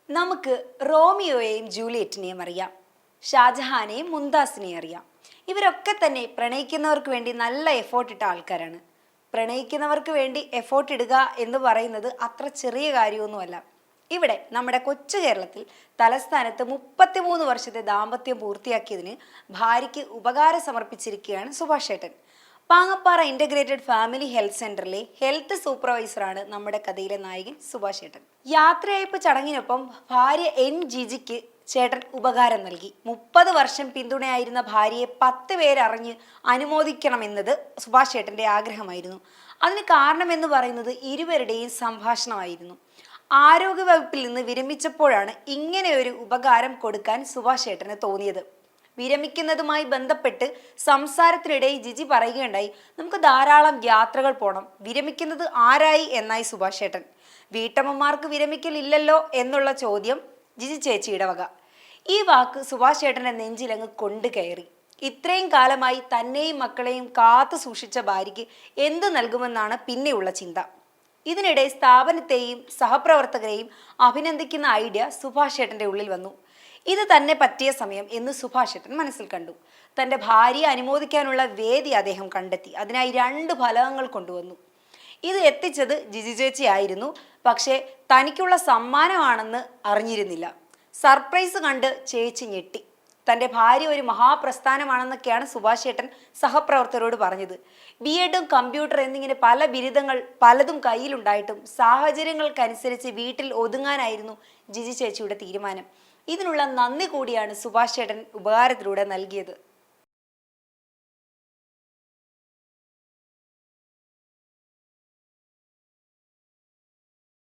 നമുക്ക് റോമിയോയെയും ജൂലിയറ്റിനെയും അറിയാം, ഷാജഹാനെയും മുംതാസിനെയും അറിയാം. ഇവരൊക്കെ തന്നെ പ്രണയിക്കുന്നവർക്ക് വേണ്ടി നല്ല എഫോർട്ട് ഇട്ട ആൾക്കാരാണ്. പ്രണയിക്കുന്നവർക്ക് വേണ്ടി എഫോർട്ട് ഇടുക എന്ന് പറയുന്നത് അത്ര ചെറിയ കാര്യമൊന്നുമല്ല. ഇവിടെ നമ്മുടെ കൊച്ചു കേരളത്തിൽ തലസ്ഥാനത്ത് 33 വർഷത്തെ ദാമ്പത്യം പൂർത്തിയാക്കിയതിന് ഭാര്യയ്ക്ക് ഉപകാരം സമർപ്പിച്ചിരിക്കുകയാണ് സുഭാഷ് ഏട്ടൻ. പാങ്ങപ്പാറ ഇന്റഗ്രേറ്റഡ് ഫാമിലി ഹെൽത്ത് സെന്ററിലെ ഹെൽത്ത് സൂപ്പർവൈസറാണ് നമ്മുടെ കഥയിലെ നായകൻ സുഭാഷ് ഏട്ടൻ. യാത്രയയപ്പ് ചടങ്ങിനൊപ്പം ഭാര്യ എൻ ജിജിക്ക് ചേട്ടൻ ഉപകാരം നൽകി. 30 വർഷം പിന്തുണയായിരുന്ന ഭാര്യയെ 10 പേരറിഞ്ഞ് അനുമോദിക്കണമെന്നത് സുഭാഷ് ഏട്ടന്റെ ആഗ്രഹമായിരുന്നു. അതിന് കാരണമെന്ന് പറയുന്നത് ഇരുവരുടെയും സംഭാഷണമായിരുന്നു. ആരോഗ്യവകുപ്പിൽ നിന്ന് വിരമിച്ചപ്പോഴാണ് ഇങ്ങനെ ഒരു ഉപകാരം കൊടുക്കാൻ സുഭാഷ് ഏട്ടന് തോന്നിയത്. വിരമിക്കുന്നതുമായി ബന്ധപ്പെട്ട് സംസാരത്തിനിടെ ജിജി പറയുകയുണ്ടായി, നമുക്ക് ധാരാളം യാത്രകൾ പോകണം, വിരമിക്കുന്നത് ആരായി എന്നായി സുഭാഷ് ഏട്ടൻ. വീട്ടമ്മമാർക്ക് വിരമിക്കലില്ലല്ലോ എന്നുള്ള ചോദ്യം ജിജി ചേച്ചിയുടെ വക. ഈ വാക്ക് സുഭാഷ് ഏട്ടന്റെ നെഞ്ചിലങ്ങ് കൊണ്ടു കയറി. ഇത്രയും കാലമായി തന്നെയും മക്കളെയും കാത്തു സൂക്ഷിച്ച ഭാര്യയ്ക്ക് എന്ത് നൽകുമെന്നാണ് പിന്നെയുള്ള ചിന്ത. ഇതിനിടെ സ്ഥാപനത്തെയും സഹപ്രവർത്തകരെയും അഭിനന്ദിക്കുന്ന ഐഡിയ സുഭാഷ് ഏട്ടന്റെ ഉള്ളിൽ വന്നു. ഇത് തന്നെ പറ്റിയ സമയം എന്ന് സുഭാഷ് ഏട്ടൻ മനസ്സിൽ കണ്ടു. തൻ്റെ ഭാര്യയെ അനുമോദിക്കാനുള്ള വേദി അദ്ദേഹം കണ്ടെത്തി. അതിനായി 2 ഫലകങ്ങൾ കൊണ്ടുവന്നു. ഇത് എത്തിച്ചത് ജിജി ചേച്ചി ആയിരുന്നു. പക്ഷേ തനിക്കുള്ള സമ്മാനമാണെന്ന് അറിഞ്ഞിരുന്നില്ല. സർപ്രൈസ് കണ്ട് ചേച്ചി ഞെട്ടി. തൻ്റെ ഭാര്യ ഒരു മഹാപ്രസ്ഥാനമാണെന്നൊക്കെയാണ് സുഭാഷ് ഏട്ടൻ സഹപ്രവർത്തകരോട് പറഞ്ഞത്. ബിഎഡും കമ്പ്യൂട്ടർ എന്നിങ്ങനെ പല ബിരുദങ്ങൾ പലതും കയ്യിലുണ്ടായിട്ടും സാഹചര്യങ്ങൾക്കനുസരിച്ച് വീട്ടിൽ ഒതുങ്ങാനായിരുന്നു ജിജി ചേച്ചിയുടെ തീരുമാനം. ഇതിനുള്ള നന്ദി കൂടിയാണ് സുഭാഷ് ഏട്ടൻ ഉപകാരത്തിലൂടെ നൽകിയത്.